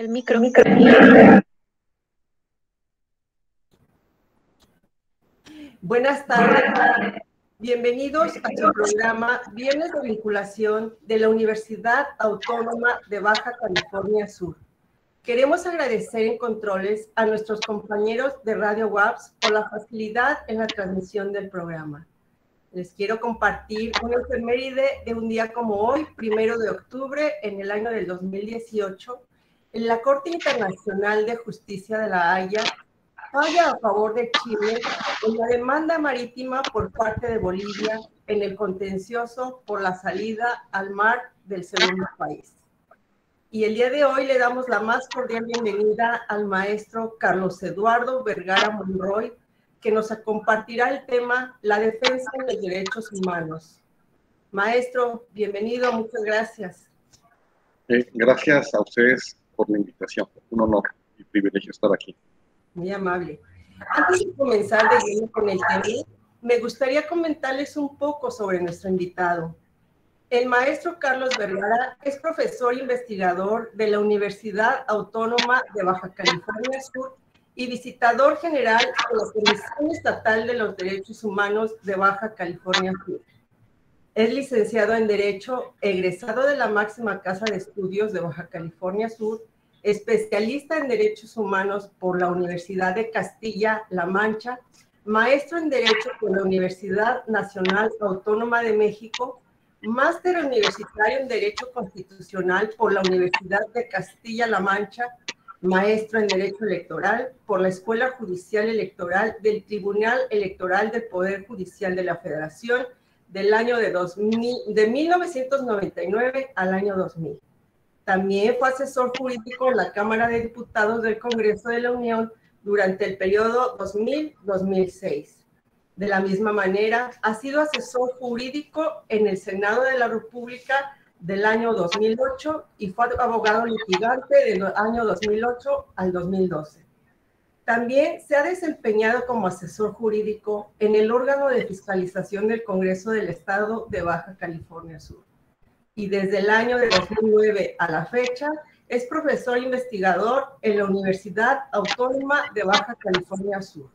El micro. Buenas tardes. Bienvenidos a su programa Viernes de Vinculación de la Universidad Autónoma de Baja California Sur. Queremos agradecer en controles a nuestros compañeros de Radio WAPS por la facilidad en la transmisión del programa. Les quiero compartir una efeméride de un día como hoy, 1 de octubre, en el año del 2018, en la Corte Internacional de Justicia de La Haya, falla a favor de Chile en la demanda marítima por parte de Bolivia en el contencioso por la salida al mar del segundo país. Y el día de hoy le damos la más cordial bienvenida al maestro Carlos Eduardo Vergara Monroy, que nos compartirá el tema La defensa de los derechos humanos. Maestro, bienvenido, muchas gracias. Gracias a ustedes por la invitación. Un honor y privilegio estar aquí. Muy amable. Antes de comenzar de lleno con el tema, me gustaría comentarles un poco sobre nuestro invitado. El maestro Carlos Vergara es profesor investigador de la Universidad Autónoma de Baja California Sur y visitador general de la Comisión Estatal de los Derechos Humanos de Baja California Sur. Es licenciado en Derecho, egresado de la máxima casa de estudios de Baja California Sur, especialista en Derechos Humanos por la Universidad de Castilla-La Mancha, maestro en Derecho por la Universidad Nacional Autónoma de México, máster universitario en Derecho Constitucional por la Universidad de Castilla-La Mancha, maestro en Derecho Electoral por la Escuela Judicial Electoral del Tribunal Electoral del Poder Judicial de la Federación del año de 1999 al año 2000. También fue asesor jurídico en la Cámara de Diputados del Congreso de la Unión durante el periodo 2000-2006. De la misma manera, ha sido asesor jurídico en el Senado de la República del año 2008 y fue abogado litigante del año 2008 al 2012. También se ha desempeñado como asesor jurídico en el órgano de fiscalización del Congreso del Estado de Baja California Sur. Y desde el año de 2009 a la fecha, es profesor investigador en la Universidad Autónoma de Baja California Sur.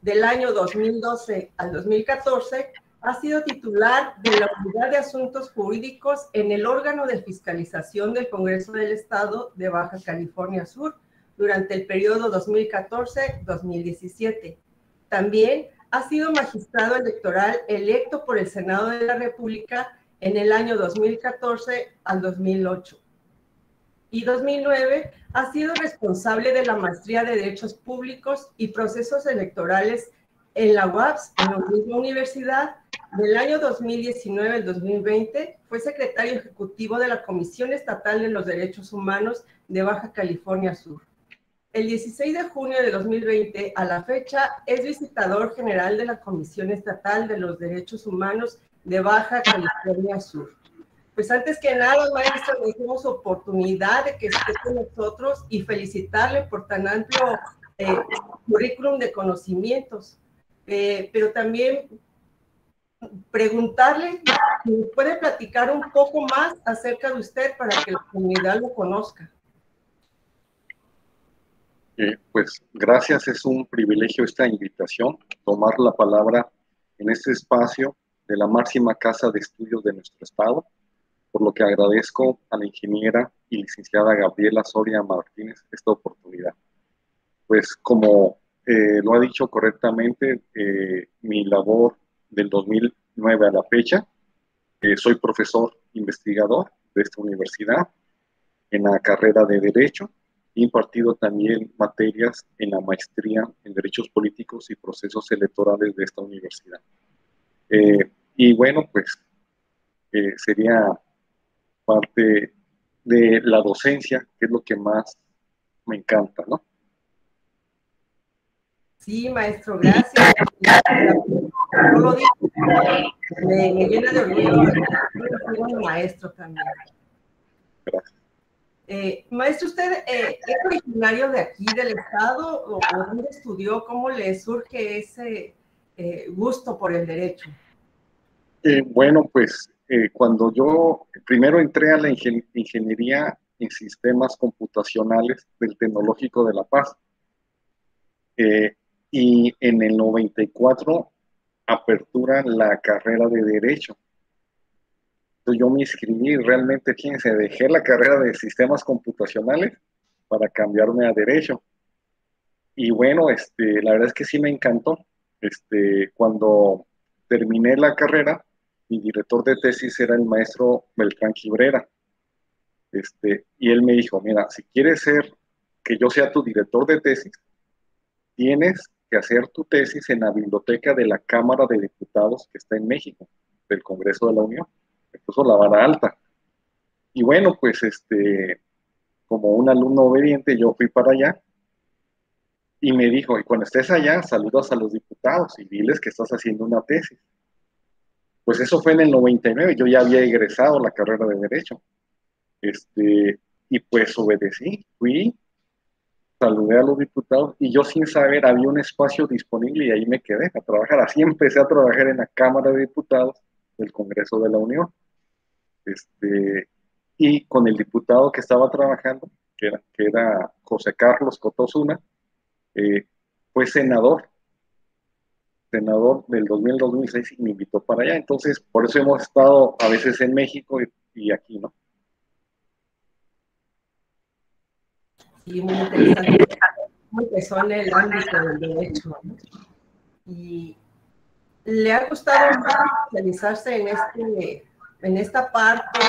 Del año 2012 al 2014, ha sido titular de la Unidad de Asuntos Jurídicos en el órgano de fiscalización del Congreso del Estado de Baja California Sur durante el periodo 2014-2017. También ha sido magistrado electoral electo por el Senado de la República en el año 2014 al 2008. Y 2009 ha sido responsable de la maestría de Derechos Públicos y Procesos Electorales en la UAPS, en la misma universidad. Del año 2019 al 2020 fue secretario ejecutivo de la Comisión Estatal de los Derechos Humanos de Baja California Sur. El 16 de junio de 2020 a la fecha es visitador general de la Comisión Estatal de los Derechos Humanos de Baja California Sur. Pues antes que nada, maestro, le dimos oportunidad de que esté con nosotros y felicitarle por tan amplio currículum de conocimientos. Pero también preguntarle si nos puede platicar un poco más acerca de usted para que la comunidad lo conozca. Pues gracias, es un privilegio esta invitación, tomar la palabra en este espacio de la máxima casa de estudios de nuestro estado, por lo que agradezco a la ingeniera y licenciada Gabriela Soria Martínez esta oportunidad. Pues como lo ha dicho correctamente, mi labor del 2009 a la fecha, soy profesor investigador de esta universidad en la carrera de Derecho, he impartido también materias en la maestría en Derechos Políticos y Procesos Electorales de esta universidad. Y bueno, pues sería parte de la docencia, que es lo que más me encanta, ¿no? Sí, maestro, gracias. Yo lo digo, me llena de orgullo. Soy un maestro también. Gracias. Maestro, ¿usted es originario de aquí, del estado, o dónde estudió? ¿Cómo le surge ese gusto por el derecho? Bueno, pues cuando yo primero entré a la ingeniería en sistemas computacionales del Tecnológico de La Paz. Y en el 94 aperturan la carrera de Derecho. Entonces yo me inscribí, realmente, fíjense, dejé la carrera de sistemas computacionales para cambiarme a Derecho. Y bueno, la verdad es que sí me encantó. Cuando terminé la carrera, mi director de tesis era el maestro Beltrán Quibrera. Y él me dijo, mira, si quieres que yo sea tu director de tesis, tienes que hacer tu tesis en la biblioteca de la Cámara de Diputados que está en México, del Congreso de la Unión. Me puso la vara alta. Y bueno, pues como un alumno obediente, yo fui para allá y me dijo, y cuando estés allá, saludas a los diputados y diles que estás haciendo una tesis. Pues eso fue en el 99, yo ya había egresado la carrera de Derecho. Y pues obedecí, fui, saludé a los diputados y yo sin saber había un espacio disponible y ahí me quedé a trabajar. Así empecé a trabajar en la Cámara de Diputados del Congreso de la Unión. Y con el diputado que estaba trabajando, que era José Carlos Cotosuna, fue senador del 2000 al 2006 y me invitó para allá. Entonces, por eso hemos estado a veces en México y aquí, ¿no? Sí, muy interesante. Muy empezó en el ámbito del derecho, ¿no? Y le ha gustado más especializarse en esta parte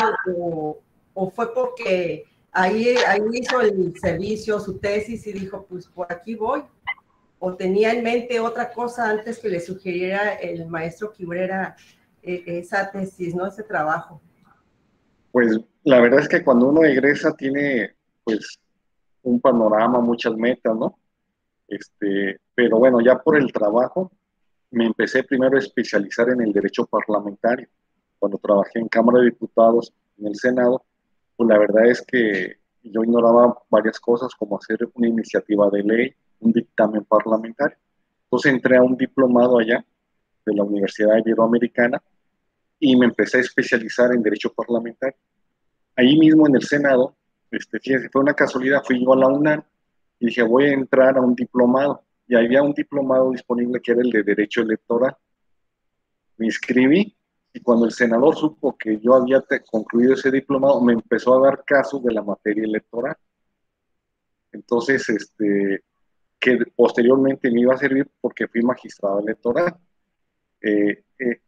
o fue porque ahí hizo el servicio, su tesis y dijo, pues por aquí voy. ¿O tenía en mente otra cosa antes que le sugiriera el maestro Quibrera esa tesis, ¿no? Ese trabajo. Pues la verdad es que cuando uno egresa tiene pues un panorama, muchas metas, ¿no? Pero bueno, ya por el trabajo me empecé primero a especializar en el derecho parlamentario. Cuando trabajé en Cámara de Diputados, en el Senado, pues la verdad es que yo ignoraba varias cosas como hacer una iniciativa de ley, un dictamen parlamentario. Entonces entré a un diplomado allá de la Universidad Iberoamericana y me empecé a especializar en derecho parlamentario. Ahí mismo en el Senado, fíjense, fue una casualidad, fui yo a la UNAM y dije, voy a entrar a un diplomado. Y había un diplomado disponible que era el de Derecho Electoral. Me inscribí y cuando el senador supo que yo había concluido ese diplomado, me empezó a dar casos de la materia electoral. Entonces, que posteriormente me iba a servir porque fui magistrado electoral. Eh, eh,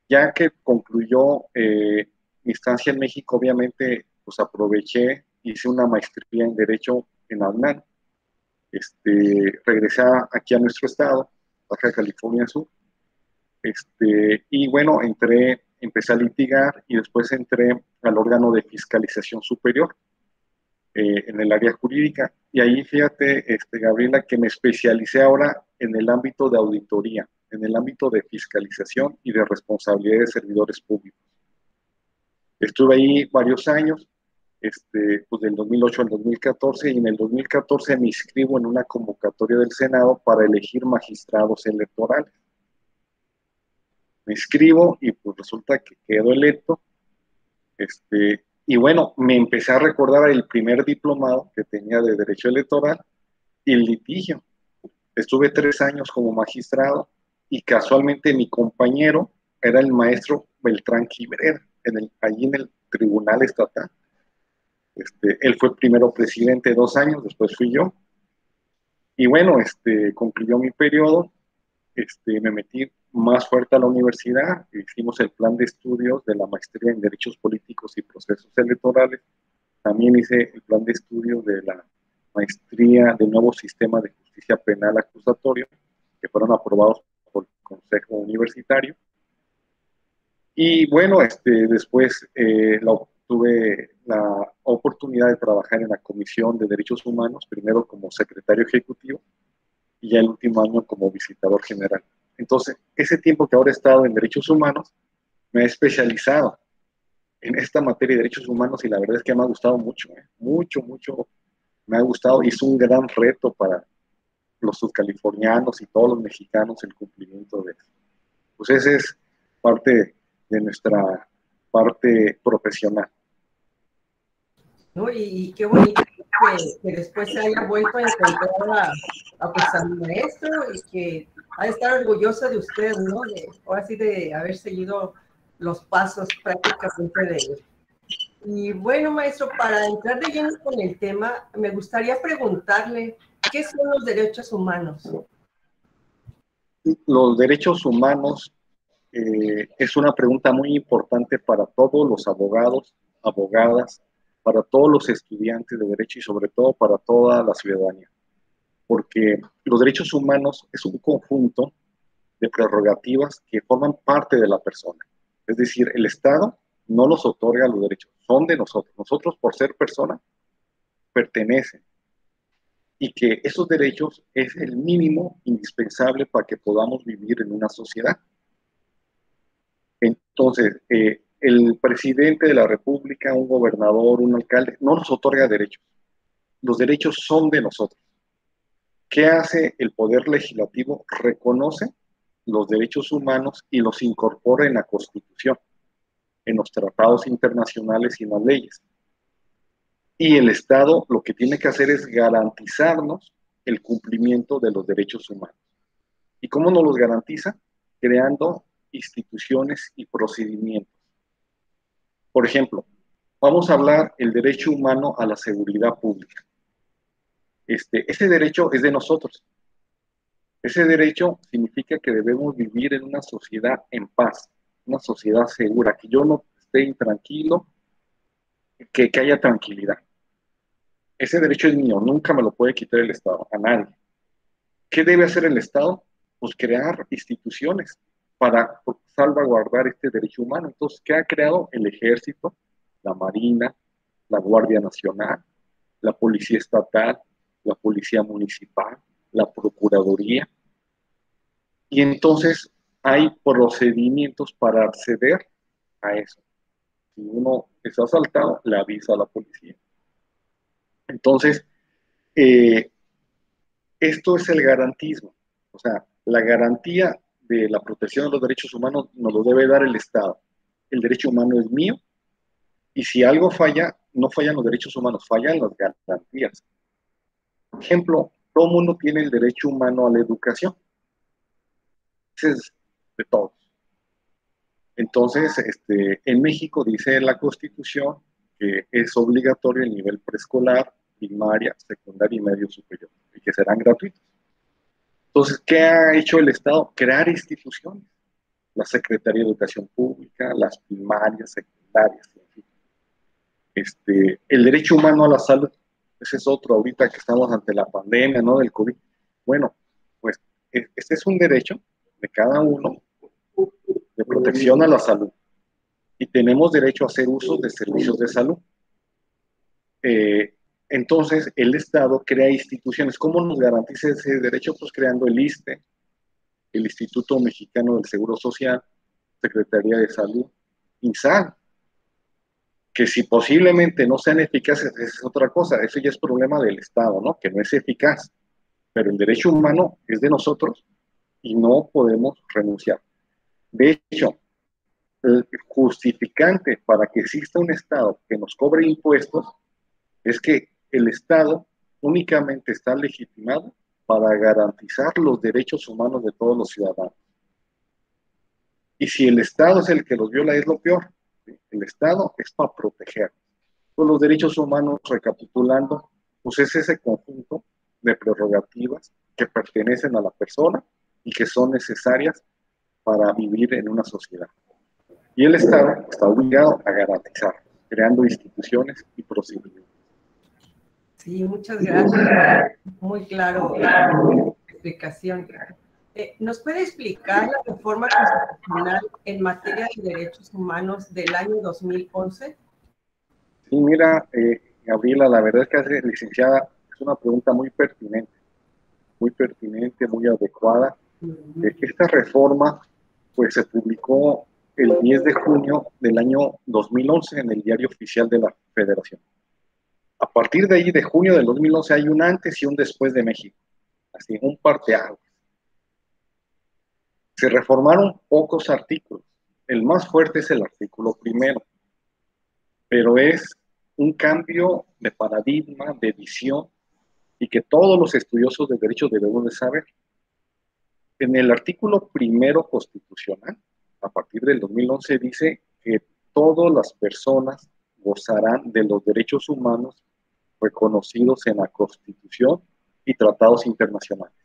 ya que concluyó mi estancia en México, obviamente, pues aproveché, hice una maestría en Derecho en la UNAM. Regresé aquí a nuestro estado, Baja California Sur. Y bueno, empecé a litigar y después entré al órgano de fiscalización superior en el área jurídica. Y ahí, fíjate, Gabriela, que me especialicé ahora en el ámbito de auditoría, en el ámbito de fiscalización y de responsabilidad de servidores públicos. Estuve ahí varios años, pues del 2008 al 2014, y en el 2014 me inscribo en una convocatoria del Senado para elegir magistrados electorales. Me inscribo y pues resulta que quedo electo. Y bueno, me empecé a recordar el primer diplomado que tenía de Derecho Electoral y el litigio. Estuve 3 años como magistrado y casualmente mi compañero era el maestro Beltrán Quibrera, allí en el Tribunal Estatal. Él fue primero presidente 2 años, después fui yo. Y bueno, concluyó mi periodo, me metí más fuerte a la universidad, hicimos el plan de estudios de la maestría en Derechos Políticos y Procesos Electorales. También hice el plan de estudios de la maestría del nuevo sistema de justicia penal acusatorio, que fueron aprobados por el Consejo Universitario. Y bueno, después tuve la oportunidad de trabajar en la Comisión de Derechos Humanos, primero como secretario ejecutivo y ya el último año como visitador general. Entonces, ese tiempo que ahora he estado en Derechos Humanos, me he especializado en esta materia de derechos humanos y la verdad es que me ha gustado mucho, mucho me ha gustado y es un gran reto para los subcalifornianos y todos los mexicanos el cumplimiento de eso. Pues ese es parte de nuestra parte profesional. ¿no? Y qué bonito que después se haya vuelto a encontrar pues, a mi maestro y que ha de estar orgulloso de usted, ¿no? Ahora sí de haber seguido los pasos prácticamente de él. Y bueno, maestro, para entrar de lleno con el tema, me gustaría preguntarle, ¿qué son los derechos humanos? Los derechos humanos es una pregunta muy importante para todos los abogados, abogadas, para todos los estudiantes de derecho y sobre todo para toda la ciudadanía, porque los derechos humanos es un conjunto de prerrogativas que forman parte de la persona. Es decir, el Estado no los otorga los derechos, son de nosotros. Nosotros, por ser persona, pertenecen. Y que esos derechos es el mínimo indispensable para que podamos vivir en una sociedad. Entonces, el presidente de la República, un gobernador, un alcalde, no nos otorga derechos. Los derechos son de nosotros. ¿Qué hace el Poder Legislativo? Reconoce los derechos humanos y los incorpora en la Constitución, en los tratados internacionales y en las leyes. Y el Estado lo que tiene que hacer es garantizarnos el cumplimiento de los derechos humanos. ¿Y cómo nos los garantiza? Creando instituciones y procedimientos. Por ejemplo, vamos a hablar del derecho humano a la seguridad pública. Ese derecho es de nosotros. Ese derecho significa que debemos vivir en una sociedad en paz, una sociedad segura, que yo no esté intranquilo, que haya tranquilidad. Ese derecho es mío, nunca me lo puede quitar el Estado, a nadie. ¿Qué debe hacer el Estado? Pues crear instituciones para salvaguardar este derecho humano. Entonces, ¿qué ha creado el Ejército, la Marina, la Guardia Nacional, la Policía Estatal, la Policía Municipal, la Procuraduría? Y entonces hay procedimientos para acceder a eso. Si uno es asaltado, le avisa a la policía. Entonces, esto es el garantismo. O sea, la garantía de la protección de los derechos humanos nos lo debe dar el Estado. El derecho humano es mío y si algo falla, no fallan los derechos humanos, fallan las garantías. Por ejemplo, todo el mundo tiene el derecho humano a la educación. Ese es de todos. Entonces, en México dice la Constitución que es obligatorio el nivel preescolar, primaria, secundaria y medio superior, y que serán gratuitos. Entonces, ¿qué ha hecho el Estado? Crear instituciones. La Secretaría de Educación Pública, las primarias, secundarias. El derecho humano a la salud, ese es otro ahorita que estamos ante la pandemia, ¿no? Del COVID. Bueno, pues este es un derecho de cada uno de protección a la salud. Y tenemos derecho a hacer uso de servicios de salud. Entonces, el Estado crea instituciones. ¿Cómo nos garantiza ese derecho? Pues creando el ISSSTE, el Instituto Mexicano del Seguro Social, Secretaría de Salud, INSAL, que si posiblemente no sean eficaces, es otra cosa, eso ya es problema del Estado, ¿no? Que no es eficaz, pero el derecho humano es de nosotros y no podemos renunciar. De hecho, el justificante para que exista un Estado que nos cobre impuestos es que el Estado únicamente está legitimado para garantizar los derechos humanos de todos los ciudadanos. Y si el Estado es el que los viola, es lo peor. El Estado es para proteger. Pues los derechos humanos, recapitulando, pues es ese conjunto de prerrogativas que pertenecen a la persona y que son necesarias para vivir en una sociedad. Y el Estado está obligado a garantizar, creando instituciones y procedimientos. Sí, muchas gracias. Muy claro la explicación. ¿Nos puede explicar la reforma constitucional en materia de derechos humanos del año 2011? Sí, mira, Gabriela, la verdad es que hace, licenciada, es una pregunta muy pertinente, muy adecuada. Esta reforma, pues se publicó el 10 de junio del año 2011 en el Diario Oficial de la Federación. A partir de ahí, de junio del 2011, hay un antes y un después de México, así, un parteaguas. Se reformaron pocos artículos. El más fuerte es el artículo primero, pero es un cambio de paradigma, de visión, y que todos los estudiosos de derecho debemos de saber. En el artículo primero constitucional, a partir del 2011, dice que todas las personas gozarán de los derechos humanos reconocidos en la Constitución y tratados internacionales.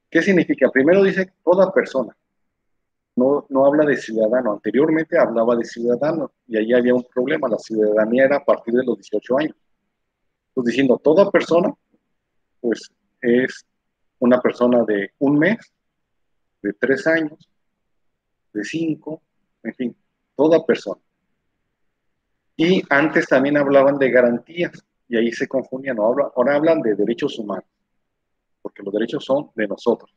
¿Qué significa? Primero dice toda persona, no habla de ciudadano. Anteriormente hablaba de ciudadano y ahí había un problema, la ciudadanía era a partir de los 18 años. Entonces, diciendo toda persona, pues es una persona de un mes, de 3 años, de 5, en fin, toda persona. Y antes también hablaban de garantías, y ahí se confundían, ahora hablan de derechos humanos, porque los derechos son de nosotros.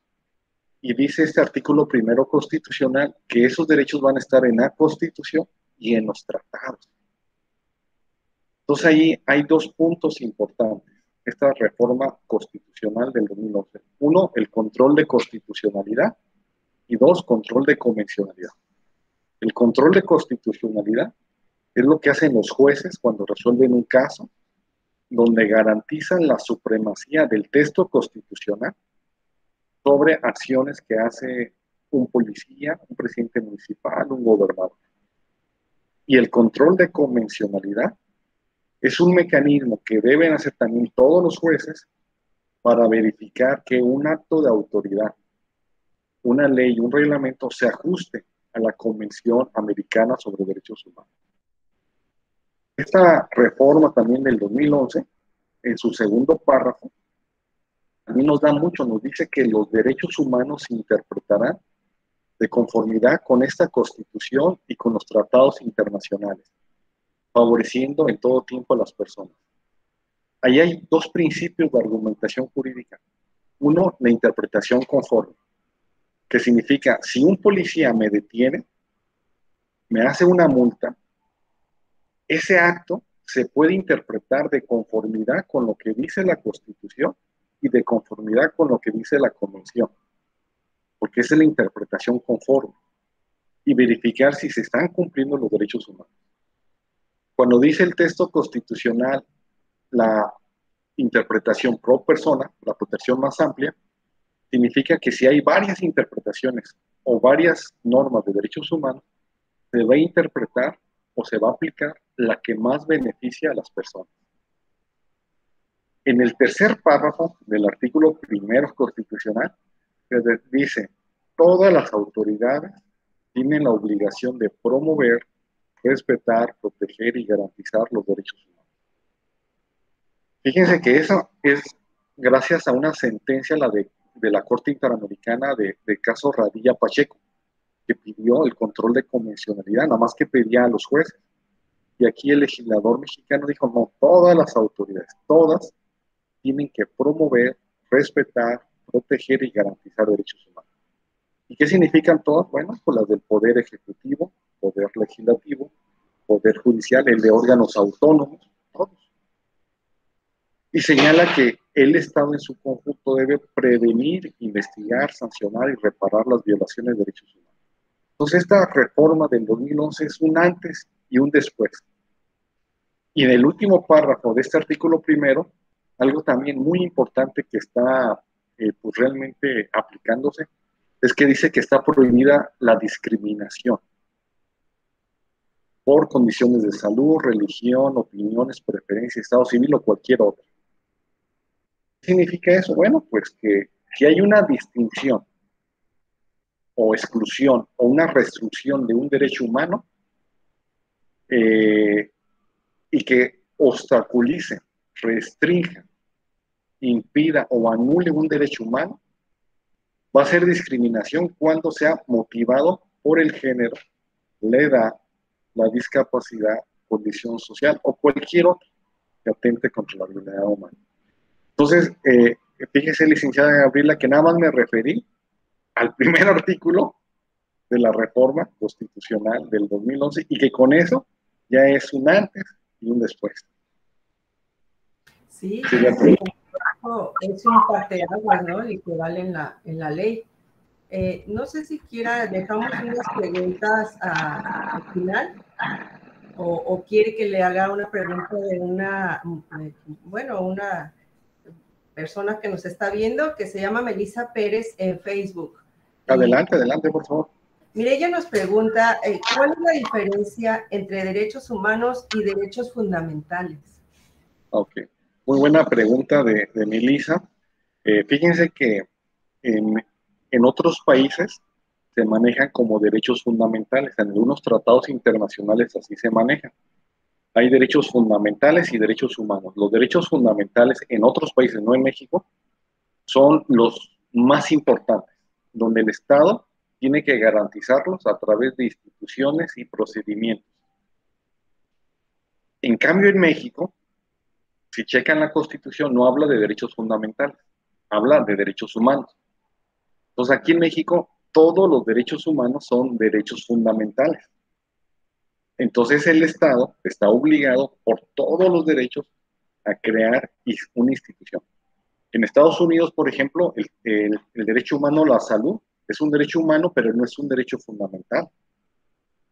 Y dice este artículo primero constitucional que esos derechos van a estar en la Constitución y en los tratados. Entonces ahí hay 2 puntos importantes, esta reforma constitucional del 2011. 1, el control de constitucionalidad, y 2, control de convencionalidad. El control de constitucionalidad es lo que hacen los jueces cuando resuelven un caso, donde garantizan la supremacía del texto constitucional sobre acciones que hace un policía, un presidente municipal, un gobernador. Y el control de convencionalidad es un mecanismo que deben hacer también todos los jueces para verificar que un acto de autoridad, una ley, un reglamento se ajuste a la Convención Americana sobre Derechos Humanos. Esta reforma también del 2011, en su segundo párrafo, también nos da mucho, nos dice que los derechos humanos se interpretarán de conformidad con esta Constitución y con los tratados internacionales, favoreciendo en todo tiempo a las personas. Ahí hay 2 principios de argumentación jurídica. Uno, la interpretación conforme, que significa, si un policía me detiene, me hace una multa, ese acto se puede interpretar de conformidad con lo que dice la Constitución y de conformidad con lo que dice la Convención, porque esa es la interpretación conforme, y verificar si se están cumpliendo los derechos humanos. Cuando dice el texto constitucional la interpretación pro persona, la protección más amplia, significa que si hay varias interpretaciones o varias normas de derechos humanos, se va a interpretar o se va a aplicar la que más beneficia a las personas. En el tercer párrafo del artículo primero constitucional, se dice, todas las autoridades tienen la obligación de promover, respetar, proteger y garantizar los derechos humanos. Fíjense que eso es gracias a una sentencia, la de la Corte Interamericana del caso Radilla Pacheco, que pidió el control de convencionalidad, nada más que pedía a los jueces. Y aquí el legislador mexicano dijo, no, todas las autoridades, todas tienen que promover, respetar, proteger y garantizar derechos humanos. ¿Y qué significan todas? Bueno, pues las del Poder Ejecutivo, Poder Legislativo, Poder Judicial, el de órganos autónomos, todos. Y señala que el Estado en su conjunto debe prevenir, investigar, sancionar y reparar las violaciones de derechos humanos. Entonces, esta reforma del 2011 es un antes y un después. Y en el último párrafo de este artículo primero, algo también muy importante que está pues realmente aplicándose, es que dice que está prohibida la discriminación por condiciones de salud, religión, opiniones, preferencias, estado civil o cualquier otro. ¿Qué significa eso? Bueno, pues que si hay una distinción o exclusión o una restricción de un derecho humano y que obstaculice, restrinja, impida o anule un derecho humano, va a ser discriminación cuando sea motivado por el género, la edad, la discapacidad, condición social o cualquier otro que atente contra la dignidad humana. Entonces, fíjese, licenciada Gabriela, que nada más me referí al primer artículo de la reforma constitucional del 2011 y que con eso ya es un antes y un después. Sí, es un parteaguas, ¿no? Literal en la ley. No sé si quiera, dejamos unas preguntas al final. o quiere que le haga una pregunta de una persona que nos está viendo, que se llama Melissa Pérez en Facebook. Adelante, adelante, por favor. Mire, ella nos pregunta, ¿cuál es la diferencia entre derechos humanos y derechos fundamentales? Ok, muy buena pregunta de Melissa. Fíjense que en otros países se manejan como derechos fundamentales. En algunos tratados internacionales así se manejan. Hay derechos fundamentales y derechos humanos. Los derechos fundamentales en otros países, no en México, son los más importantes, donde el Estado tiene que garantizarlos a través de instituciones y procedimientos. En cambio, en México, si checan la Constitución, no habla de derechos fundamentales, habla de derechos humanos. Entonces, aquí en México, todos los derechos humanos son derechos fundamentales. Entonces, el Estado está obligado por todos los derechos a crear una institución. En Estados Unidos, por ejemplo, el derecho humano a la salud es un derecho humano, pero no es un derecho fundamental.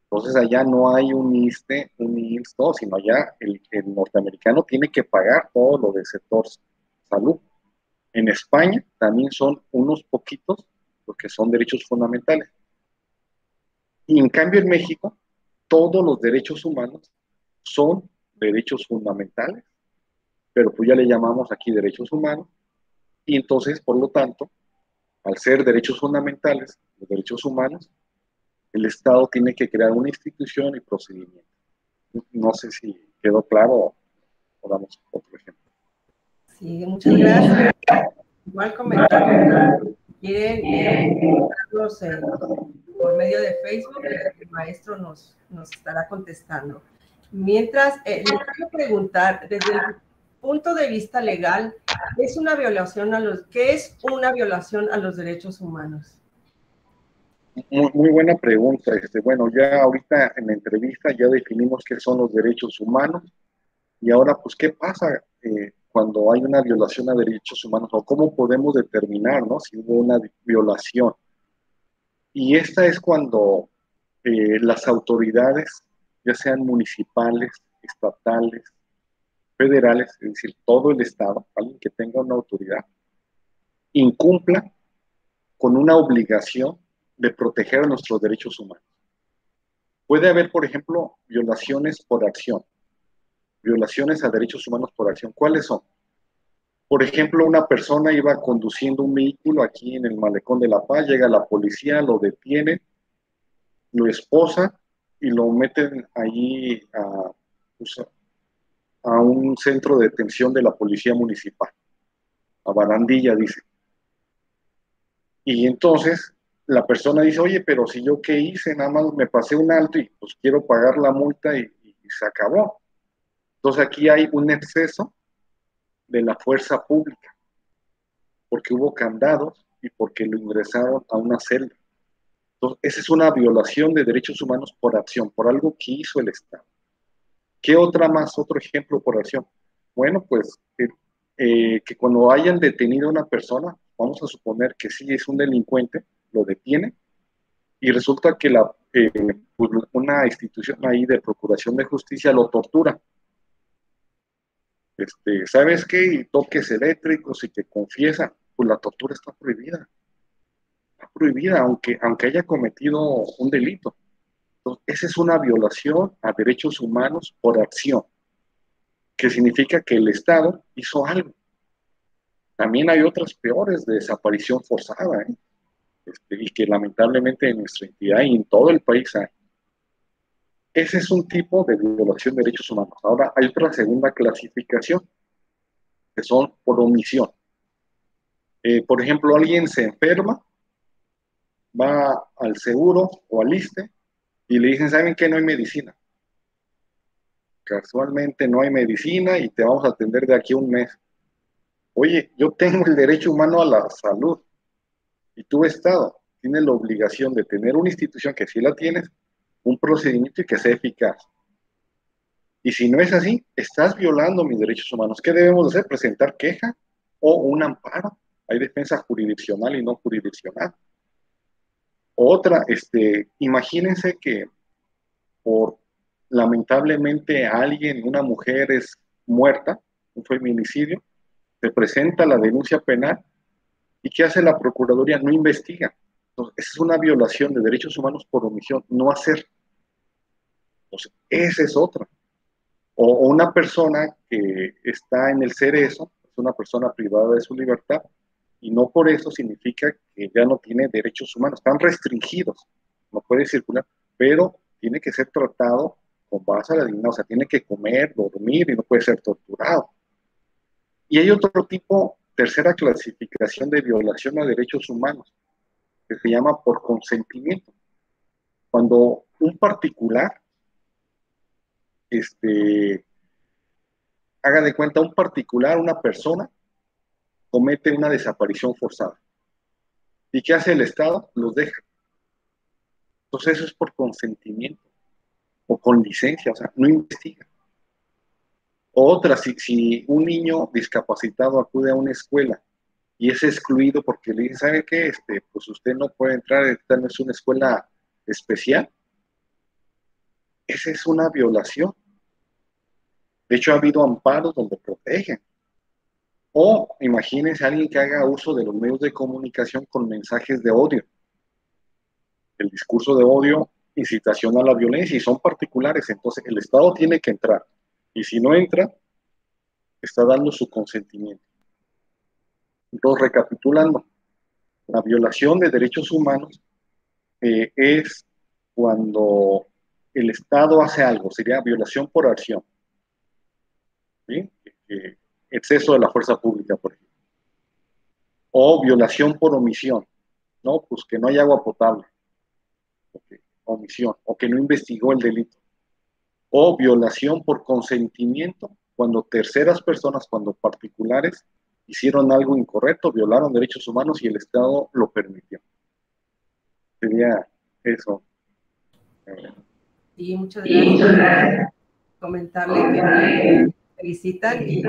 Entonces, allá no hay un ISSSTE, un IMSS, no, sino allá el norteamericano tiene que pagar todo lo del sector salud. En España también son unos poquitos los que son derechos fundamentales. Y en cambio en México, todos los derechos humanos son derechos fundamentales, pero pues ya le llamamos aquí derechos humanos, y entonces, por lo tanto, al ser derechos fundamentales, los derechos humanos, el Estado tiene que crear una institución y procedimiento. No sé si quedó claro o damos otro ejemplo. Sí, muchas gracias. Igual comentar, quieren por medio de Facebook, el maestro nos estará contestando. Mientras, le quiero preguntar, desde el punto de vista legal, ¿qué es una violación a los derechos humanos? Muy buena pregunta. Bueno, ya ahorita en la entrevista ya definimos qué son los derechos humanos y ahora, pues, ¿qué pasa cuando hay una violación a derechos humanos o cómo podemos determinar, ¿no?, si hubo una violación? Y esta es cuando las autoridades, ya sean municipales, estatales, federales, es decir, todo el Estado, alguien que tenga una autoridad, incumpla con una obligación de proteger nuestros derechos humanos. Puede haber, por ejemplo, violaciones por acción, violaciones a derechos humanos por acción. ¿Cuáles son? Por ejemplo, una persona iba conduciendo un vehículo aquí en el Malecón de La Paz, llega la policía, lo detiene, lo esposa y lo meten ahí a un centro de detención de la policía municipal, a Barandilla, dice. Y entonces la persona dice, oye, pero si yo qué hice, nada más me pasé un alto y pues quiero pagar la multa y se acabó. Entonces aquí hay un exceso de la fuerza pública, porque hubo candados y porque lo ingresaron a una celda. Entonces, esa es una violación de derechos humanos por acción, por algo que hizo el Estado. ¿Qué otra más? Otro ejemplo por acción. Bueno, pues que cuando hayan detenido a una persona, vamos a suponer que sí es un delincuente, lo detiene y resulta que pues una institución ahí de procuración de justicia lo tortura. ¿Sabes qué? Y toques eléctricos y que confiesa, pues la tortura está prohibida. Está prohibida, aunque haya cometido un delito. Entonces, esa es una violación a derechos humanos por acción, que significa que el Estado hizo algo. También hay otras peores de desaparición forzada, y que lamentablemente en nuestra entidad y en todo el país hay. Ese es un tipo de violación de derechos humanos. Ahora hay otra segunda clasificación, que son por omisión. Por ejemplo, alguien se enferma, va al seguro o al ISSSTE y le dicen, ¿saben qué? No hay medicina. Casualmente no hay medicina y te vamos a atender de aquí a un mes. Oye, yo tengo el derecho humano a la salud y tu Estado tiene la obligación de tener una institución que sí la tienes, un procedimiento y que sea eficaz. Y si no es así, estás violando mis derechos humanos. ¿Qué debemos hacer? Presentar queja o un amparo. Hay defensa jurisdiccional y no jurisdiccional. Otra, imagínense que por lamentablemente una mujer es muerta, un feminicidio, se presenta la denuncia penal y ¿qué hace la Procuraduría? No investiga. Entonces, esa es una violación de derechos humanos por omisión, no hacer. Entonces, esa es otra. O una persona que está en el cerezo, es una persona privada de su libertad, y no por eso significa que ya no tiene derechos humanos, están restringidos, no puede circular, pero tiene que ser tratado con base a la dignidad, o sea, tiene que comer, dormir y no puede ser torturado. Y hay otro tipo, tercera clasificación de violación a derechos humanos, que se llama por consentimiento. Cuando un particular, haga de cuenta, un particular, una persona, comete una desaparición forzada. ¿Y qué hace el Estado? Los deja. Entonces eso es por consentimiento o con licencia, o sea, no investiga. Otra, si un niño discapacitado acude a una escuela y es excluido porque le dicen, ¿sabe qué? Pues usted no puede entrar, esta no es una escuela especial. Esa es una violación. De hecho, ha habido amparos donde protegen. O imagínense a alguien que haga uso de los medios de comunicación con mensajes de odio. El discurso de odio, incitación a la violencia, y son particulares, entonces el Estado tiene que entrar. Y si no entra, está dando su consentimiento. Entonces, recapitulando, la violación de derechos humanos es cuando el Estado hace algo, sería violación por acción, ¿sí? Exceso de la fuerza pública, por ejemplo. O violación por omisión, ¿no? Pues que no hay agua potable, okay. Omisión, o que no investigó el delito. O violación por consentimiento, cuando terceras personas, cuando particulares, hicieron algo incorrecto, violaron derechos humanos y el Estado lo permitió. Sería eso. Y muchas gracias. Comentarle que felicitan y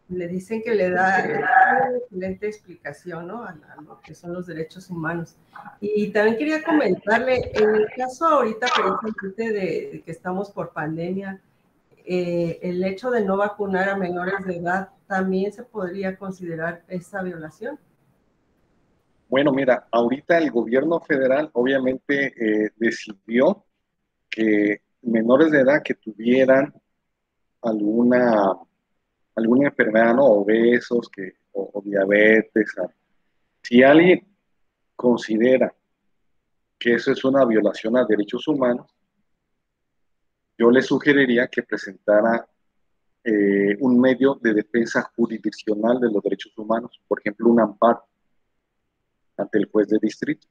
le dicen que le da una excelente explicación, ¿no? A lo que son los derechos humanos. Y también quería comentarle, en el caso ahorita precisamente de que estamos por pandemia, el hecho de no vacunar a menores de edad también se podría considerar esa violación. Bueno, mira, ahorita el gobierno federal obviamente decidió que menores de edad que tuvieran alguna enfermedad, ¿no? Obesos, o diabetes, si alguien considera que eso es una violación a derechos humanos, yo le sugeriría que presentara un medio de defensa jurisdiccional de los derechos humanos, por ejemplo, un amparo ante el juez de distrito,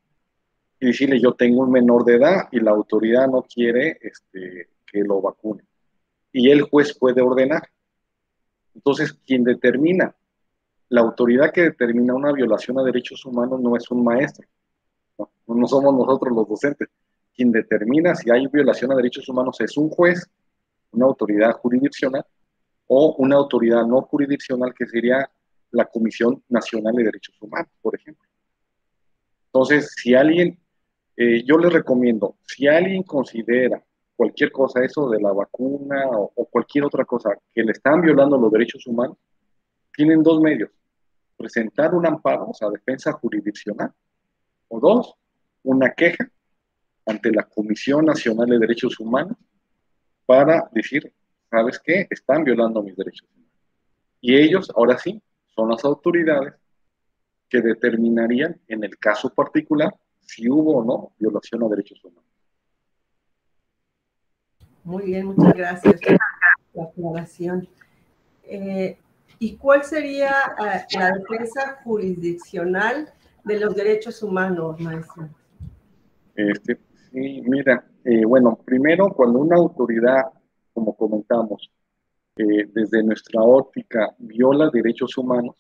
y decirle, yo tengo un menor de edad y la autoridad no quiere que lo vacune. Y el juez puede ordenar. Entonces, quien determina, la autoridad que determina una violación a derechos humanos no es un maestro, no somos nosotros los docentes. Quien determina si hay violación a derechos humanos es un juez, una autoridad jurisdiccional, o una autoridad no jurisdiccional que sería la Comisión Nacional de Derechos Humanos, por ejemplo. Entonces, si alguien, yo les recomiendo, si alguien considera cualquier cosa, eso de la vacuna o cualquier otra cosa, que le están violando los derechos humanos, tienen dos medios: presentar un amparo, o sea, defensa jurisdiccional, o dos, una queja ante la Comisión Nacional de Derechos Humanos para decir, ¿sabes qué? Están violando mis derechos humanos. Y ellos, ahora sí, son las autoridades que determinarían en el caso particular si hubo o no violación a derechos humanos. Muy bien, muchas gracias por la aclaración. ¿Y cuál sería la defensa jurisdiccional de los derechos humanos, maestro? Sí, mira, bueno, primero, cuando una autoridad, como comentamos, desde nuestra óptica viola derechos humanos,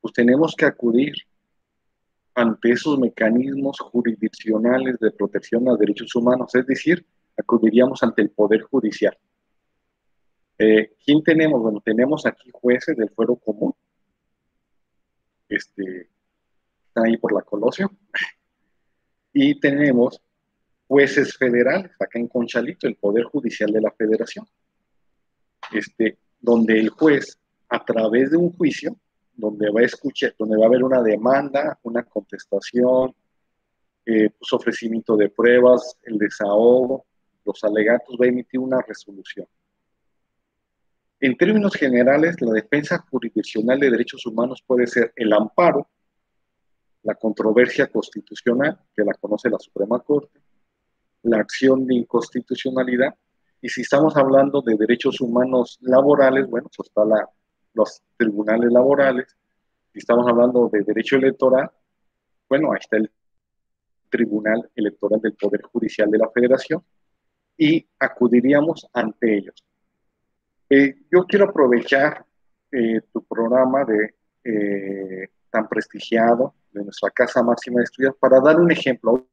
pues tenemos que acudir ante esos mecanismos jurisdiccionales de protección a derechos humanos, es decir, acudiríamos ante el Poder Judicial. ¿Quién tenemos? Bueno, tenemos aquí jueces del Fuero Común, están ahí por la Colosio, y tenemos jueces federales, acá en Conchalito, el Poder Judicial de la Federación, donde el juez, a través de un juicio, donde va a escuchar, donde va a haber una demanda, una contestación, pues ofrecimiento de pruebas, el desahogo, los alegatos, va a emitir una resolución. En términos generales, la defensa jurisdiccional de derechos humanos puede ser el amparo, la controversia constitucional, que la conoce la Suprema Corte, la acción de inconstitucionalidad, y si estamos hablando de derechos humanos laborales, bueno, pues está los tribunales laborales. Si estamos hablando de derecho electoral, bueno, ahí está el Tribunal Electoral del Poder Judicial de la Federación, y acudiríamos ante ellos. Yo quiero aprovechar tu programa tan prestigiado de nuestra Casa Máxima de Estudios para dar un ejemplo.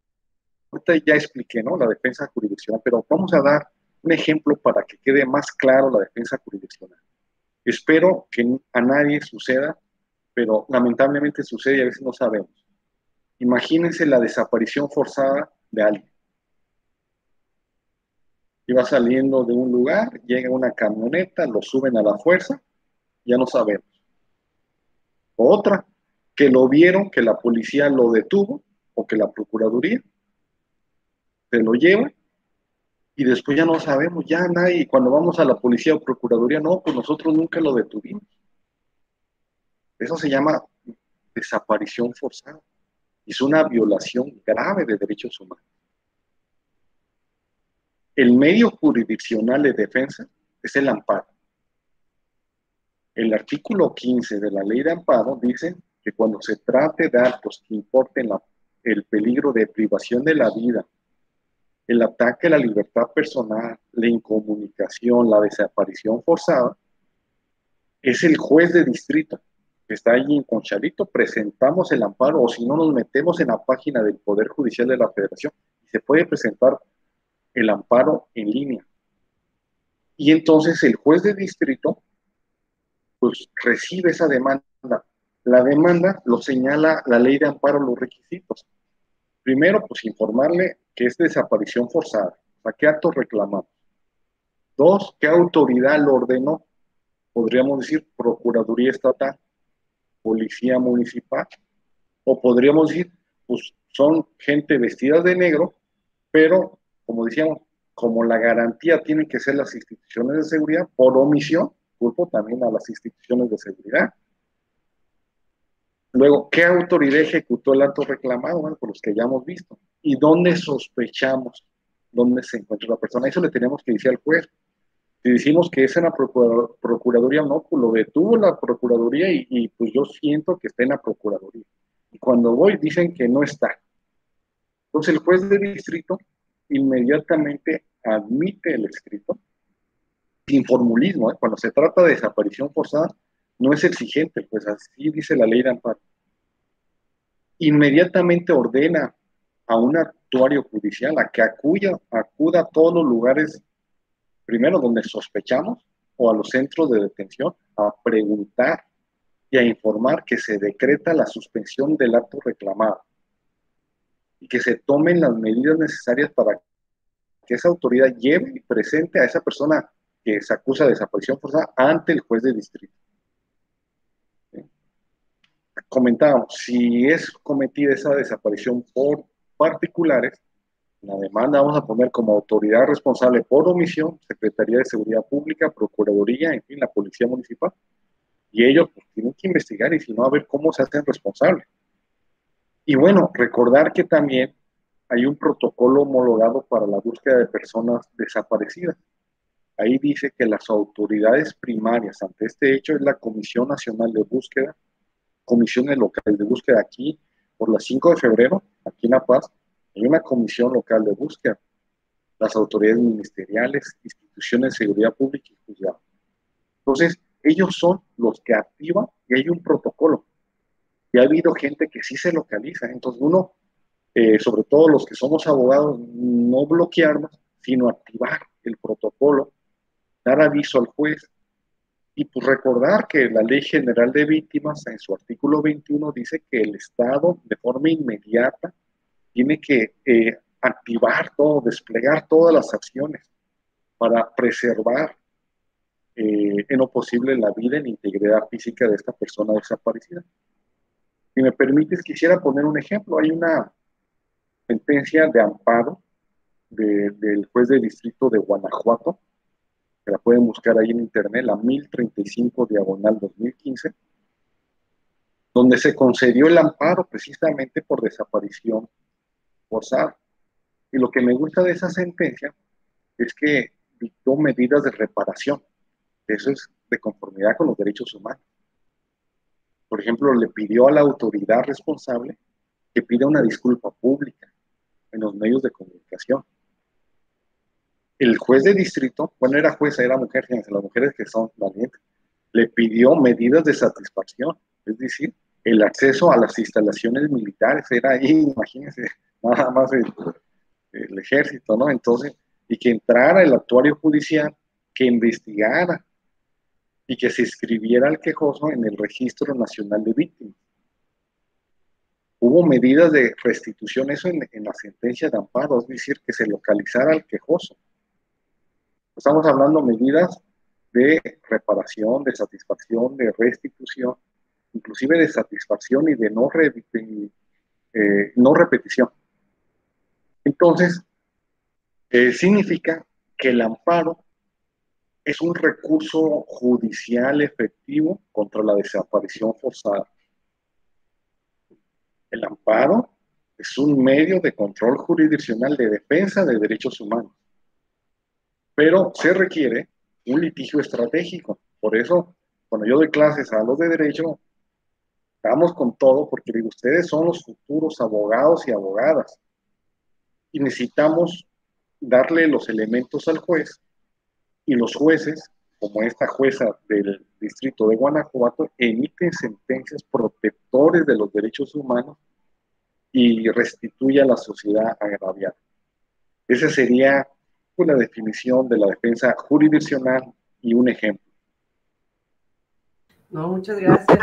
Ahorita ya expliqué, ¿no?, la defensa jurisdiccional, pero vamos a dar un ejemplo para que quede más claro la defensa jurisdiccional. Espero que a nadie suceda, pero lamentablemente sucede y a veces no sabemos. Imagínense la desaparición forzada de alguien. Iba saliendo de un lugar, llega una camioneta, lo suben a la fuerza, ya no sabemos. Otra, que lo vieron, que la policía lo detuvo, o que la procuraduría se lo lleva, y después ya no sabemos, ya nadie, cuando vamos a la policía o procuraduría, no, pues nosotros nunca lo detuvimos. Eso se llama desaparición forzada. Es una violación grave de derechos humanos. El medio jurisdiccional de defensa es el amparo. El artículo 15 de la Ley de Amparo dice que cuando se trate de actos que importen el peligro de privación de la vida, el ataque a la libertad personal, la incomunicación, la desaparición forzada, es el juez de distrito que está allí en Conchalito, presentamos el amparo, o si no nos metemos en la página del Poder Judicial de la Federación y se puede presentar el amparo en línea. Y entonces el juez de distrito pues recibe esa demanda. La demanda lo señala la Ley de Amparo, los requisitos. Primero, pues informarle que es desaparición forzada, o sea, qué actos reclamamos. Dos, qué autoridad lo ordenó. Podríamos decir Procuraduría Estatal, Policía Municipal, o podríamos decir, pues son gente vestida de negro, pero, como decíamos, como la garantía tienen que ser las instituciones de seguridad, por omisión, culpo también a las instituciones de seguridad. Luego, ¿qué autoridad ejecutó el acto reclamado? Bueno, por los que ya hemos visto. ¿Y dónde sospechamos dónde se encuentra la persona? Eso le tenemos que decir al juez. Si decimos que es en la Procuraduría, no, pues lo detuvo la Procuraduría y pues yo siento que está en la Procuraduría. Y cuando voy dicen que no está. Entonces el juez de distrito inmediatamente admite el escrito sin formulismo, ¿eh? Cuando se trata de desaparición forzada, no es exigente, pues así dice la Ley de Amparo. Inmediatamente ordena a un actuario judicial a que acuda a todos los lugares, primero donde sospechamos, o a los centros de detención, a preguntar y a informar que se decreta la suspensión del acto reclamado y que se tomen las medidas necesarias para que esa autoridad lleve y presente a esa persona que se acusa de desaparición forzada ante el juez de distrito. ¿Sí? Comentábamos, si es cometida esa desaparición por particulares, la demanda vamos a poner como autoridad responsable por omisión, Secretaría de Seguridad Pública, Procuraduría, en fin, la Policía Municipal, y ellos pues, tienen que investigar y si no, a ver cómo se hacen responsables. Y bueno, recordar que también hay un protocolo homologado para la búsqueda de personas desaparecidas. Ahí dice que las autoridades primarias ante este hecho es la Comisión Nacional de Búsqueda, comisiones locales de búsqueda aquí, por las 5 de febrero, aquí en La Paz, hay una comisión local de búsqueda, las autoridades ministeriales, instituciones de seguridad pública y juzgados. Entonces, ellos son los que activan y hay un protocolo. Y ha habido gente que sí se localiza. Entonces, uno, sobre todo los que somos abogados, no bloquearnos, sino activar el protocolo, dar aviso al juez. Y pues recordar que la Ley General de Víctimas, en su artículo 21, dice que el Estado, de forma inmediata, tiene que activar todo, desplegar todas las acciones para preservar en lo posible la vida y la integridad física de esta persona desaparecida. Si me permites, quisiera poner un ejemplo. Hay una sentencia de amparo del juez de distrito de Guanajuato, que la pueden buscar ahí en internet, la 1035/2015, donde se concedió el amparo precisamente por desaparición forzada. Y lo que me gusta de esa sentencia es que dictó medidas de reparación. Eso es de conformidad con los derechos humanos. Por ejemplo, le pidió a la autoridad responsable que pida una disculpa pública en los medios de comunicación. El juez de distrito, bueno, era jueza, era mujer, fíjense, las mujeres que son valientes, le pidió medidas de satisfacción, es decir, el acceso a las instalaciones militares, era ahí, imagínense, nada más el ejército, ¿no? Entonces, y que entrara el actuario judicial, que investigara y que se inscribiera al quejoso en el Registro Nacional de Víctimas. Hubo medidas de restitución, eso en la sentencia de amparo, es decir, que se localizara al quejoso. Estamos hablando de medidas de reparación, de satisfacción, de restitución, inclusive de satisfacción y de no repetición. Entonces, significa que el amparo es un recurso judicial efectivo contra la desaparición forzada. El amparo es un medio de control jurisdiccional de defensa de derechos humanos, pero se requiere un litigio estratégico. Por eso, cuando yo doy clases a los de derecho, estamos con todo, porque digo, ustedes son los futuros abogados y abogadas, y necesitamos darle los elementos al juez, y los jueces, como esta jueza del distrito de Guanajuato, emiten sentencias protectores de los derechos humanos y restituye a la sociedad agraviada. Esa sería una definición de la defensa jurisdiccional y un ejemplo. No, muchas gracias.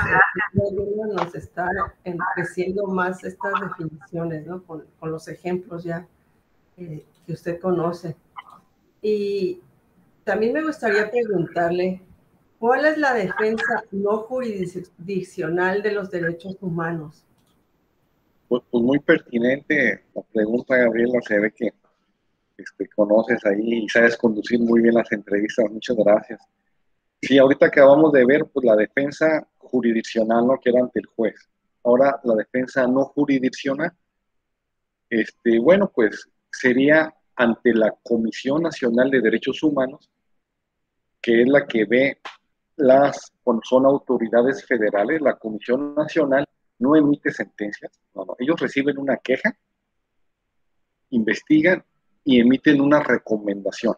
Nos está enriqueciendo más estas definiciones, ¿no? Con los ejemplos ya que usted conoce. Y también me gustaría preguntarle, ¿cuál es la defensa no jurisdiccional de los derechos humanos? Pues muy pertinente la pregunta, Gabriela. Se ve que conoces ahí y sabes conducir muy bien las entrevistas. Muchas gracias. Sí, ahorita acabamos de ver pues, la defensa jurisdiccional, ¿no? Que era ante el juez. Ahora la defensa no jurisdiccional, bueno, pues sería ante la Comisión Nacional de Derechos Humanos, que es la que ve cuando son autoridades federales. La Comisión Nacional no emite sentencias, no. Ellos reciben una queja, investigan y emiten una recomendación.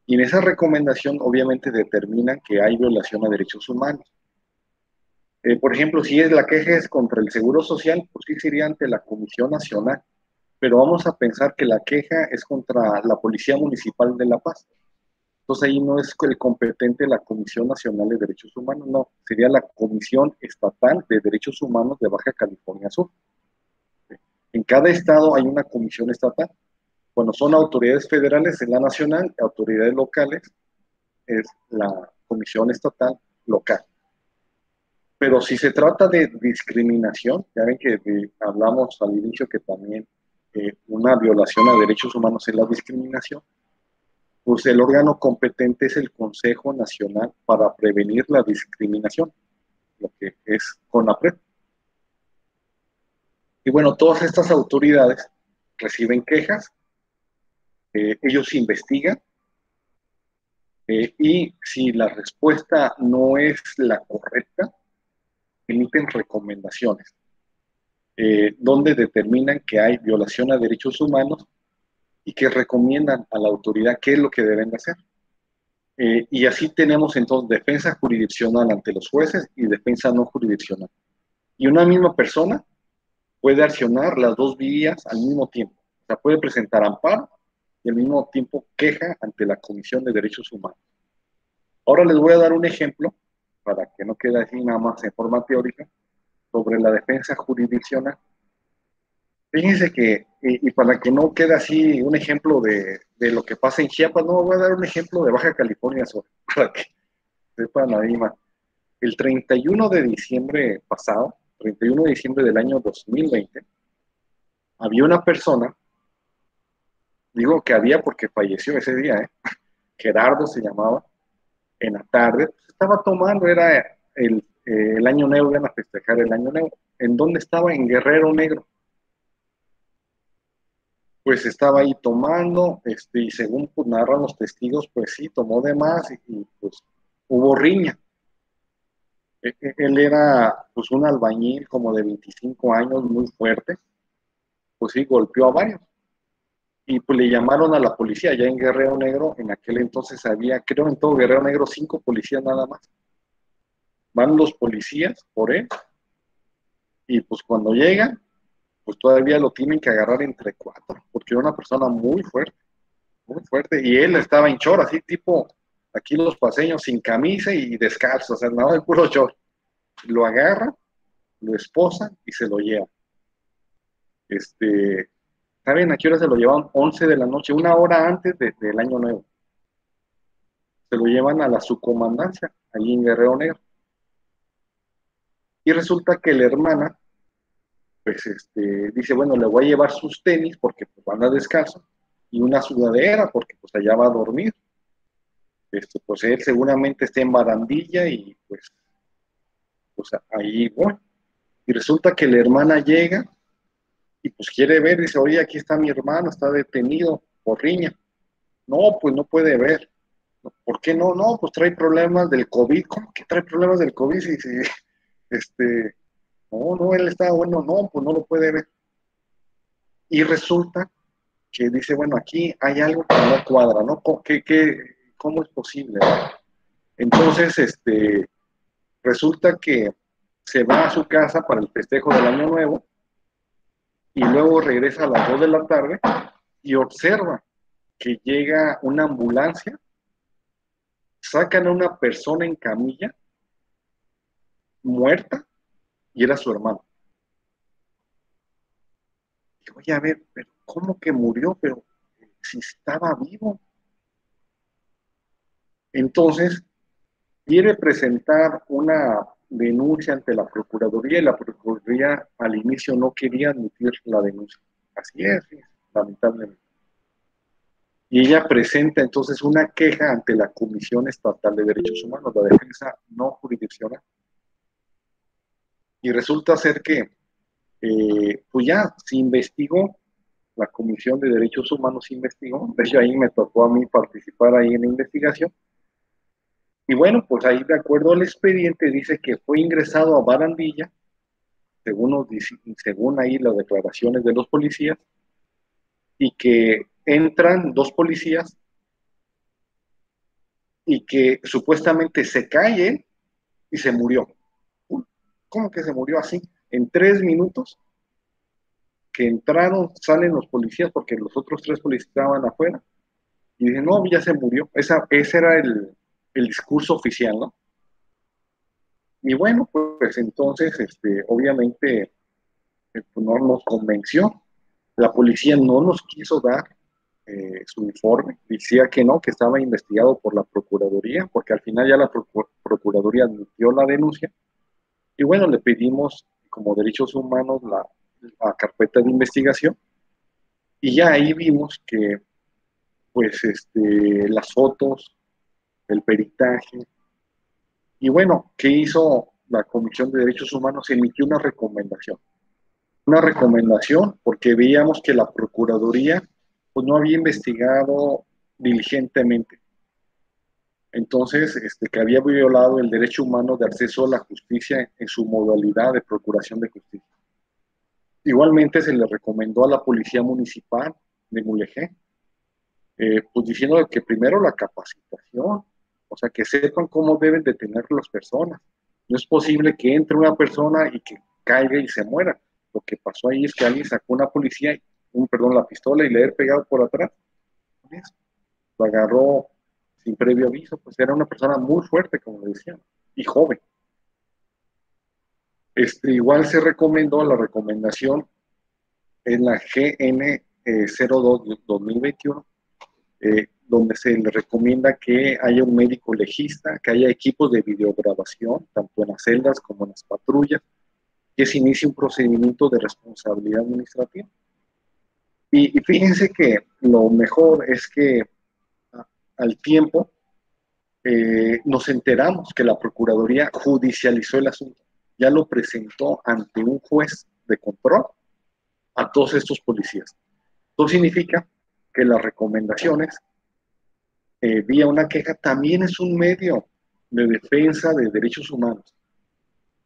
Y en esa recomendación obviamente determinan que hay violación a derechos humanos. Por ejemplo, si la queja es contra el Seguro Social, pues sí sería ante la Comisión Nacional. Pero vamos a pensar que la queja es contra la Policía Municipal de La Paz. Entonces ahí no es el competente la Comisión Nacional de Derechos Humanos, no, sería la Comisión Estatal de Derechos Humanos de Baja California Sur. En cada estado hay una comisión estatal. Cuando son autoridades federales es la nacional, autoridades locales es la comisión estatal local. Pero si se trata de discriminación, ya ven que hablamos al inicio que también una violación a derechos humanos es la discriminación, pues el órgano competente es el Consejo Nacional para Prevenir la Discriminación, lo que es CONAPRED. Y bueno, todas estas autoridades reciben quejas, ellos investigan, y si la respuesta no es la correcta, emiten recomendaciones, donde determinan que hay violación a derechos humanos y que recomiendan a la autoridad qué es lo que deben de hacer. Y así tenemos entonces defensa jurisdiccional ante los jueces y defensa no jurisdiccional. Y una misma persona puede accionar las dos vías al mismo tiempo. O sea, puede presentar amparo y al mismo tiempo queja ante la Comisión de Derechos Humanos. Ahora les voy a dar un ejemplo, para que no quede así nada más en forma teórica, sobre la defensa jurisdiccional. Fíjense que, y para que no quede así un ejemplo de lo que pasa en Chiapas, no, voy a dar un ejemplo de Baja California Sur, para que sepan ahí más. El 31 de diciembre pasado, 31 de diciembre del año 2020, había una persona, digo que había porque falleció ese día, Gerardo se llamaba, en la tarde, pues, estaba tomando, era el año nuevo, iban a festejar el año nuevo. ¿En dónde estaba? En Guerrero Negro. Pues estaba ahí tomando, y según pues, narran los testigos, pues sí, tomó de más y pues hubo riña. Él era pues un albañil como de 25 años, muy fuerte, pues sí, golpeó a varios. Y pues le llamaron a la policía, ya en Guerrero Negro, en aquel entonces había, creo en todo Guerrero Negro, 5 policías nada más. Van los policías por él, y pues cuando llegan, pues todavía lo tienen que agarrar entre 4, porque era una persona muy fuerte, y él estaba en short, así tipo, aquí los paseños, sin camisa y descalzo, o sea, nada de puro short. Lo agarra, lo esposan y se lo llevan. ¿Saben a qué hora se lo llevan? 11 de la noche, una hora antes del año nuevo. Se lo llevan a la subcomandancia, allí en Guerrero Negro. Y resulta que la hermana, pues, dice, bueno, le voy a llevar sus tenis porque pues, van a descalzo y una sudadera porque pues allá va a dormir. Pues él seguramente está en barandilla y pues ahí voy. Y resulta que la hermana llega y pues quiere ver, dice, oye, aquí está mi hermano, está detenido por riña. No, pues no puede ver. ¿Por qué no? No, pues trae problemas del COVID. ¿Cómo que trae problemas del COVID? Si, este, no, él está bueno, no, pues no lo puede ver. Y resulta que dice, bueno, aquí hay algo que no cuadra, ¿no? ¿Cómo es posible? Entonces, resulta que se va a su casa para el festejo del Año Nuevo y luego regresa a las 2 de la tarde y observa que llega una ambulancia, sacan a una persona en camilla, muerta, y era su hermano. Dijo, oye, a ver, pero ¿cómo que murió? Pero si estaba vivo. Entonces, quiere presentar una denuncia ante la Procuraduría y la Procuraduría al inicio no quería admitir la denuncia. Así es, lamentablemente. Y ella presenta entonces una queja ante la Comisión Estatal de Derechos Humanos, la defensa no jurisdiccional. Y resulta ser que, pues ya se investigó, la Comisión de Derechos Humanos se investigó, de hecho ahí me tocó a mí participar ahí en la investigación. Y bueno, pues ahí de acuerdo al expediente dice que fue ingresado a barandilla, según ahí las declaraciones de los policías, y que entran 2 policías y que supuestamente se cae y se murió. ¿Cómo que se murió así? En 3 minutos que entraron, salen los policías porque los otros 3 policías estaban afuera y dicen, no, ya se murió. Ese era el discurso oficial, ¿no? Y bueno, pues entonces, obviamente, pues no nos convenció. La policía no nos quiso dar su informe, decía que no, que estaba investigado por la Procuraduría, porque al final ya la Procuraduría admitió la denuncia. Y bueno, le pedimos como derechos humanos la carpeta de investigación y ya ahí vimos que pues las fotos, el peritaje y bueno, ¿qué hizo la Comisión de Derechos Humanos? Emitió una recomendación porque veíamos que la Procuraduría pues no había investigado diligentemente. Entonces, que había violado el derecho humano de acceso a la justicia en su modalidad de procuración de justicia. Igualmente se le recomendó a la Policía Municipal de Mulegé, pues diciendo que primero la capacitación, o sea, que sepan cómo deben detener las personas. No es posible que entre una persona y que caiga y se muera. Lo que pasó ahí es que alguien sacó una policía, la pistola y le había pegado por atrás. Lo agarró sin previo aviso, pues era una persona muy fuerte, como le decían, y joven. Igual se recomendó la recomendación es la GN 02-2021, donde se le recomienda que haya un médico legista, que haya equipos de videograbación, tanto en las celdas como en las patrullas, que se inicie un procedimiento de responsabilidad administrativa. Y fíjense que lo mejor es que al tiempo nos enteramos que la Procuraduría judicializó el asunto, ya lo presentó ante un juez de control a todos estos policías. Esto significa que las recomendaciones vía una queja también es un medio de defensa de derechos humanos,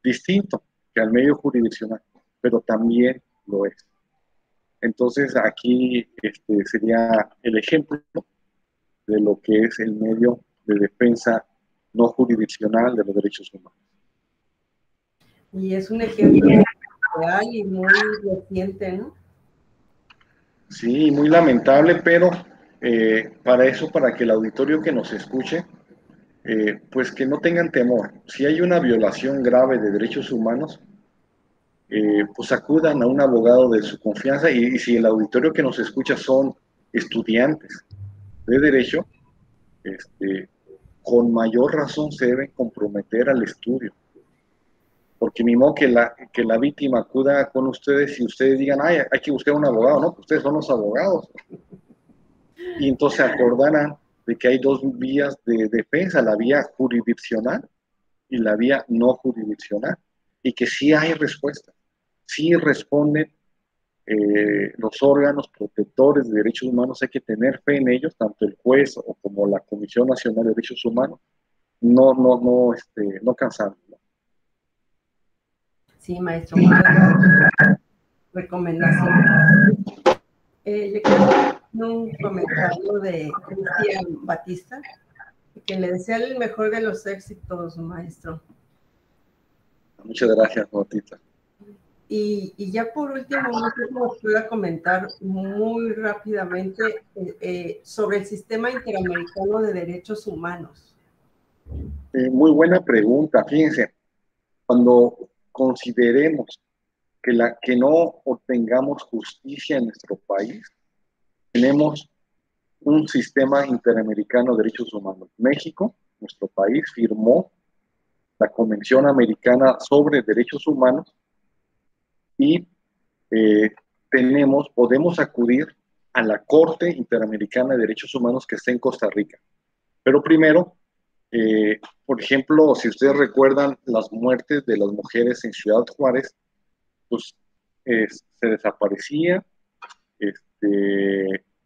distinto que al medio jurisdiccional, pero también lo es. Entonces aquí sería el ejemplo de lo que es el medio de defensa no jurisdiccional de los derechos humanos. Y es un ejemplo real y muy reciente, ¿no? Sí, muy lamentable, pero para eso, para que el auditorio que nos escuche, pues que no tengan temor. Si hay una violación grave de derechos humanos, pues acudan a un abogado de su confianza y si el auditorio que nos escucha son estudiantes de derecho, con mayor razón se deben comprometer al estudio. Porque ni modo que la víctima acuda con ustedes y ustedes digan, ay, hay que buscar un abogado, no, pues ustedes son los abogados. Y entonces acordarán de que hay dos vías de defensa, la vía jurisdiccional y la vía no jurisdiccional, y que sí hay respuesta, sí responden los órganos protectores de derechos humanos, hay que tener fe en ellos, tanto el juez o como la Comisión Nacional de Derechos Humanos, no cansarnos. Sí, maestro, muchas gracias. Recomendación. Le quiero hacer un comentario de Cristian Batista, que le desea el mejor de los éxitos, maestro. Muchas gracias, Notita. Y ya por último, no sé si nos pueda comentar muy rápidamente sobre el Sistema Interamericano de Derechos Humanos. Muy buena pregunta. Fíjense, cuando consideremos que no obtengamos justicia en nuestro país, tenemos un sistema interamericano de derechos humanos. México, nuestro país, firmó la Convención Americana sobre Derechos Humanos y podemos acudir a la Corte Interamericana de Derechos Humanos que está en Costa Rica. Pero primero, por ejemplo, si ustedes recuerdan las muertes de las mujeres en Ciudad Juárez, pues se desaparecían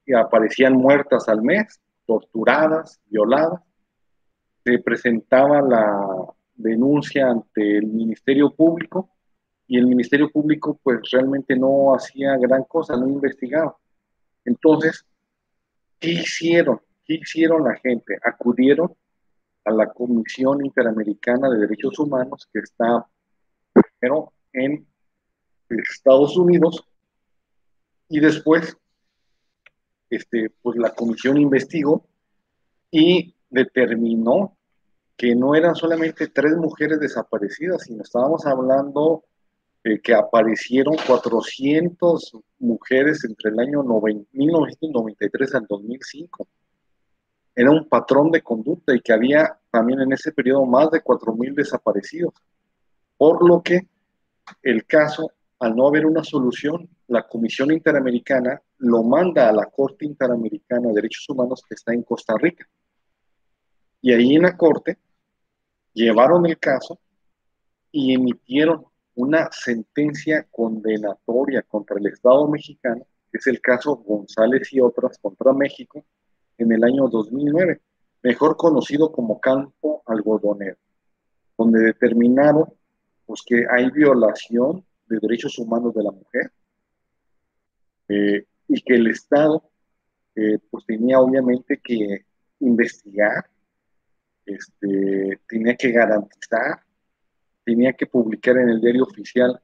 y aparecían muertas al mes, torturadas, violadas. Se presentaba la denuncia ante el Ministerio Público y el Ministerio Público pues realmente no hacía gran cosa, no investigaba. Entonces, ¿qué hicieron? ¿Qué hicieron la gente? Acudieron a la Comisión Interamericana de Derechos Humanos, que está primero en Estados Unidos, y después pues la comisión investigó y determinó que no eran solamente 3 mujeres desaparecidas, sino estábamos hablando que aparecieron 400 mujeres entre el año 1993 al 2005. Era un patrón de conducta y que había también en ese periodo más de 4,000 desaparecidos. Por lo que el caso, al no haber una solución, la Comisión Interamericana lo manda a la Corte Interamericana de Derechos Humanos que está en Costa Rica. Y ahí en la Corte llevaron el caso y emitieron una sentencia condenatoria contra el Estado mexicano, que es el caso González y otras contra México, en el año 2009, mejor conocido como Campo Algodonero, donde determinaron pues, que hay violación de derechos humanos de la mujer y que el Estado pues tenía obviamente que investigar, tenía que garantizar, tenía que publicar en el diario oficial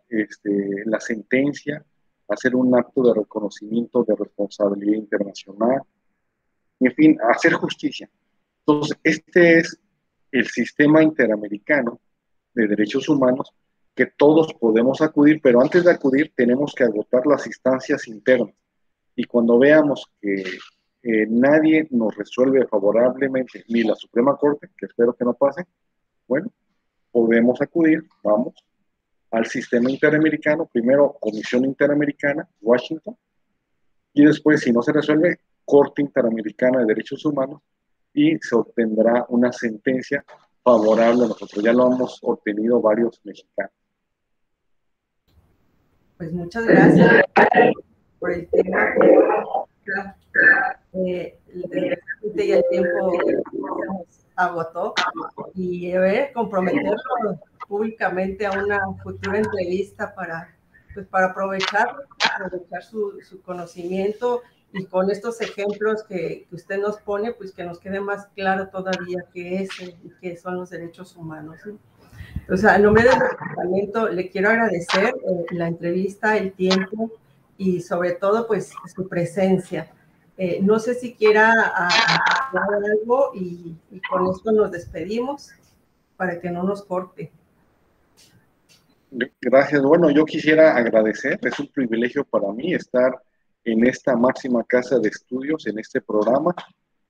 la sentencia, hacer un acto de reconocimiento de responsabilidad internacional, en fin, hacer justicia. Entonces, este es el sistema interamericano de derechos humanos que todos podemos acudir, pero antes de acudir tenemos que agotar las instancias internas. Y cuando veamos que nadie nos resuelve favorablemente, ni la Suprema Corte, que espero que no pase, bueno, podemos acudir, vamos, al sistema interamericano, primero Comisión Interamericana, Washington, y después, si no se resuelve, Corte Interamericana de Derechos Humanos, y se obtendrá una sentencia favorable a nosotros. Ya lo hemos obtenido varios mexicanos. Pues muchas gracias por el tema. Desgraciadamente ya el tiempo se nos agotó y comprometerlo públicamente a una futura entrevista para aprovechar su conocimiento, y con estos ejemplos que usted nos pone, pues que nos quede más claro todavía qué son los derechos humanos, ¿sí? O sea, en nombre del departamento le quiero agradecer la entrevista, el tiempo y sobre todo pues su presencia. No sé si quiera hablar algo y con esto nos despedimos para que no nos corte. Gracias. Bueno, yo quisiera agradecer, es un privilegio para mí estar en esta máxima casa de estudios, en este programa,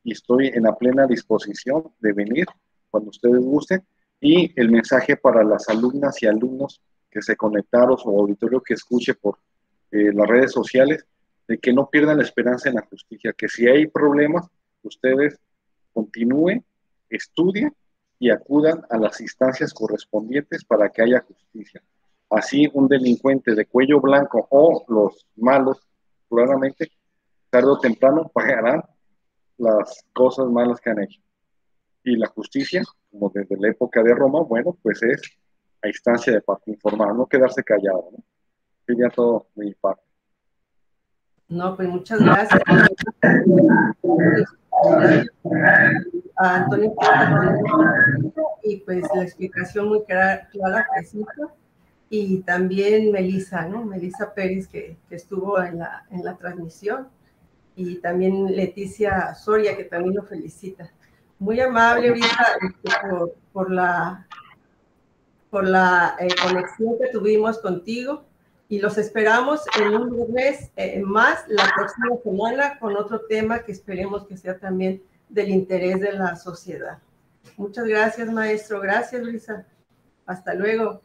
y estoy en la plena disposición de venir cuando ustedes gusten. Y el mensaje para las alumnas y alumnos que se conectaron o auditorio que escuche por las redes sociales, de que no pierdan la esperanza en la justicia, que si hay problemas, ustedes continúen, estudien y acudan a las instancias correspondientes para que haya justicia. Así un delincuente de cuello blanco o los malos, claramente, tarde o temprano pagarán las cosas malas que han hecho. Y la justicia, como desde la época de Roma, bueno, pues es a instancia de parte, informar, no quedarse callado, ¿no? Sería todo de mi parte. No, pues muchas gracias. A Antonio y pues la explicación muy clara, precisa. Y también Melissa, ¿no? Melissa Pérez, que estuvo en la transmisión, y también Leticia Soria, que también lo felicita. Muy amable, Brisa, por la conexión que tuvimos contigo, y los esperamos en un mes más la próxima semana con otro tema que esperemos que sea también del interés de la sociedad. Muchas gracias, maestro. Gracias, Brisa. Hasta luego.